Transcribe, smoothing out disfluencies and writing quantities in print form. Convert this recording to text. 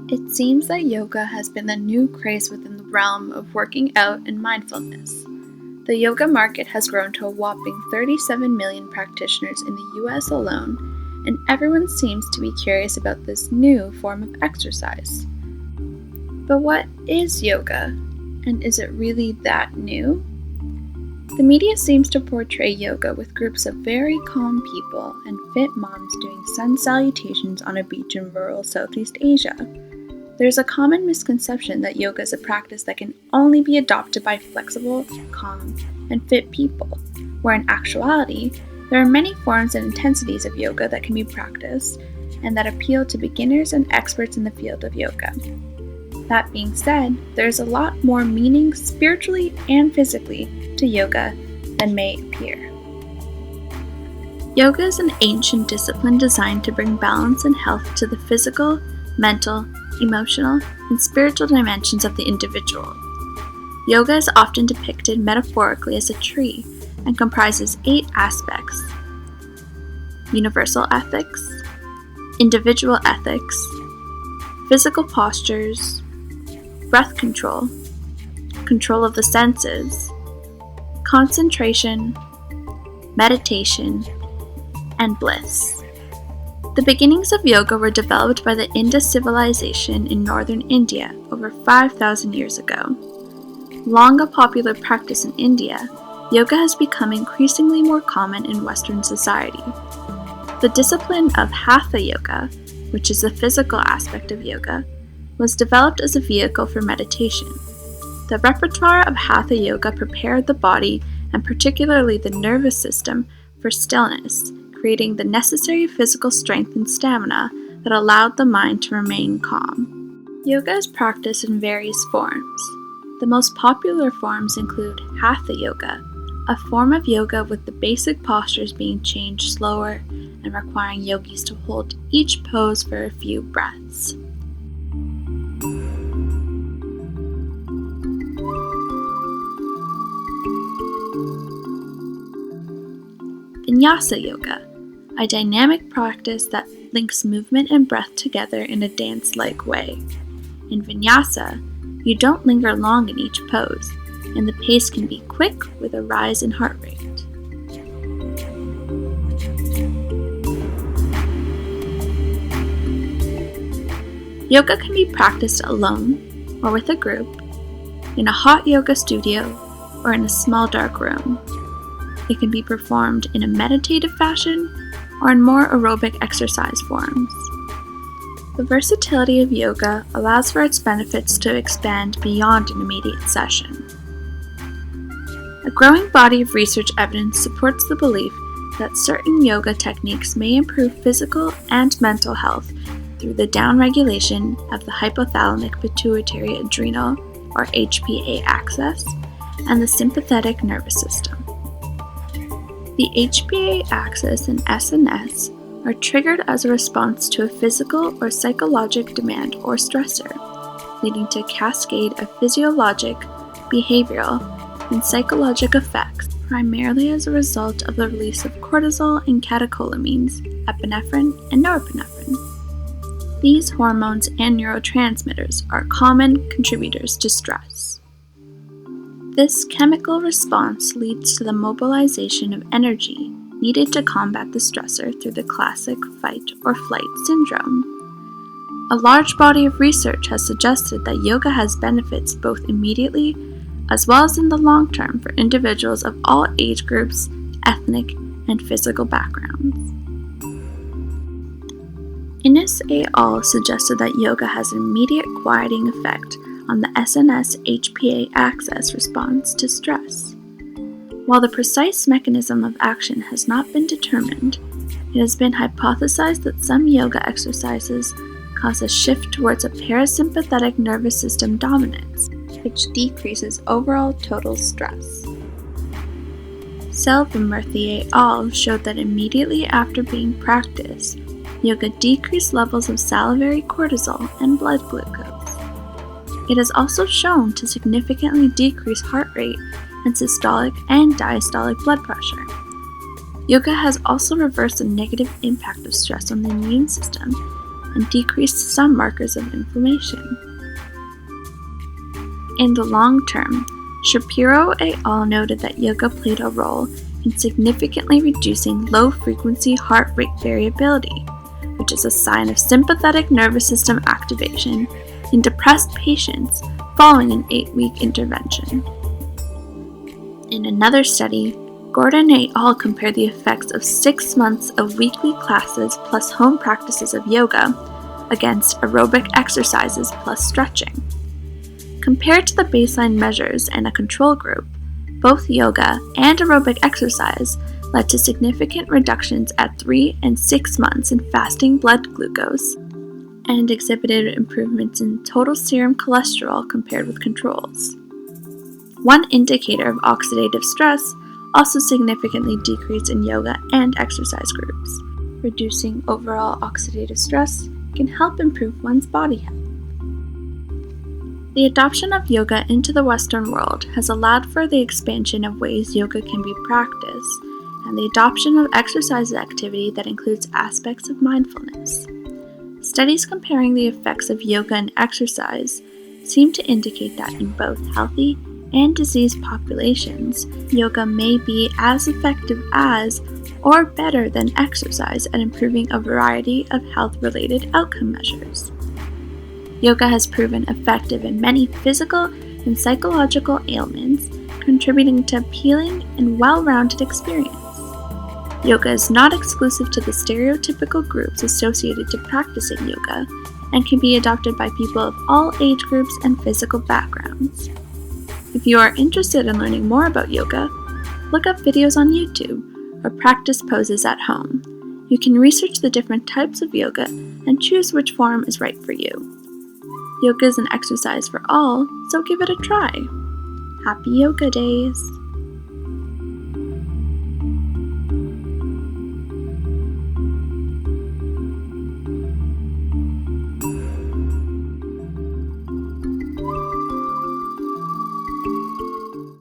It seems that yoga has been the new craze within the realm of working out and mindfulness. The yoga market has grown to a whopping 37 million practitioners in the US alone, and everyone seems to be curious about this new form of exercise. But what is yoga? And is it really that new? The media seems to portray yoga with groups of very calm people and fit moms doing sun salutations on a beach in rural Southeast Asia. There's a common misconception that yoga is a practice that can only be adopted by flexible, calm, and fit people, where in actuality, there are many forms and intensities of yoga that can be practiced and that appeal to beginners and experts in the field of yoga. That being said, there's a lot more meaning spiritually and physically to yoga than may appear. Yoga is an ancient discipline designed to bring balance and health to the physical, mental, emotional, and spiritual dimensions of the individual. Yoga is often depicted metaphorically as a tree and comprises 8 aspects: universal ethics, individual ethics, physical postures, breath control, control of the senses, concentration, meditation, and bliss. The beginnings of yoga were developed by the Indus civilization in northern India over 5,000 years ago. Long a popular practice in India, yoga has become increasingly more common in Western society. The discipline of Hatha yoga, which is the physical aspect of yoga, was developed as a vehicle for meditation. The repertoire of Hatha yoga prepared the body, and particularly the nervous system, for stillness, creating the necessary physical strength and stamina that allowed the mind to remain calm. Yoga is practiced in various forms. The most popular forms include Hatha yoga, a form of yoga with the basic postures being changed slower and requiring yogis to hold each pose for a few breaths. Vinyasa yoga, a dynamic practice that links movement and breath together in a dance-like way. In Vinyasa, you don't linger long in each pose, and the pace can be quick with a rise in heart rate. Yoga can be practiced alone or with a group, in a hot yoga studio, or in a small dark room. It can be performed in a meditative fashion or in more aerobic exercise forms. The versatility of yoga allows for its benefits to expand beyond an immediate session. A growing body of research evidence supports the belief that certain yoga techniques may improve physical and mental health through the downregulation of the hypothalamic pituitary adrenal, or HPA axis, and the sympathetic nervous system. The HPA axis and SNS are triggered as a response to a physical or psychologic demand or stressor, leading to a cascade of physiologic, behavioral, and psychologic effects, primarily as a result of the release of cortisol and catecholamines, epinephrine and norepinephrine. These hormones and neurotransmitters are common contributors to stress. This chemical response leads to the mobilization of energy needed to combat the stressor through the classic fight or flight syndrome. A large body of research has suggested that yoga has benefits both immediately as well as in the long term for individuals of all age groups, ethnic, and physical backgrounds. Innes et al. Suggested that yoga has an immediate quieting effect on the SNS-HPA axis response to stress. While the precise mechanism of action has not been determined, it has been hypothesized that some yoga exercises cause a shift towards a parasympathetic nervous system dominance, which decreases overall total stress. Selvamurthy et al. Showed that immediately after being practiced, yoga decreased levels of salivary cortisol and blood glucose. It is also shown to significantly decrease heart rate and systolic and diastolic blood pressure. Yoga has also reversed the negative impact of stress on the immune system and decreased some markers of inflammation. In the long term, Shapiro et al. Noted that yoga played a role in significantly reducing low-frequency heart rate variability, which is a sign of sympathetic nervous system activation in depressed patients following an 8-week intervention. In another study, Gordon et al. Compared the effects of 6 months of weekly classes plus home practices of yoga against aerobic exercises plus stretching. Compared to the baseline measures and a control group, both yoga and aerobic exercise led to significant reductions at 3 and 6 months in fasting blood glucose and exhibited improvements in total serum cholesterol compared with controls. One indicator of oxidative stress also significantly decreased in yoga and exercise groups. Reducing overall oxidative stress can help improve one's body health. The adoption of yoga into the Western world has allowed for the expansion of ways yoga can be practiced and the adoption of exercise activity that includes aspects of mindfulness. Studies comparing the effects of yoga and exercise seem to indicate that in both healthy and diseased populations, yoga may be as effective as or better than exercise at improving a variety of health-related outcome measures. Yoga has proven effective in many physical and psychological ailments, contributing to appealing and well-rounded experience. Yoga is not exclusive to the stereotypical groups associated to practicing yoga and can be adopted by people of all age groups and physical backgrounds. If you are interested in learning more about yoga, look up videos on YouTube or practice poses at home. You can research the different types of yoga and choose which form is right for you. Yoga is an exercise for all, so give it a try. Happy Yoga Days!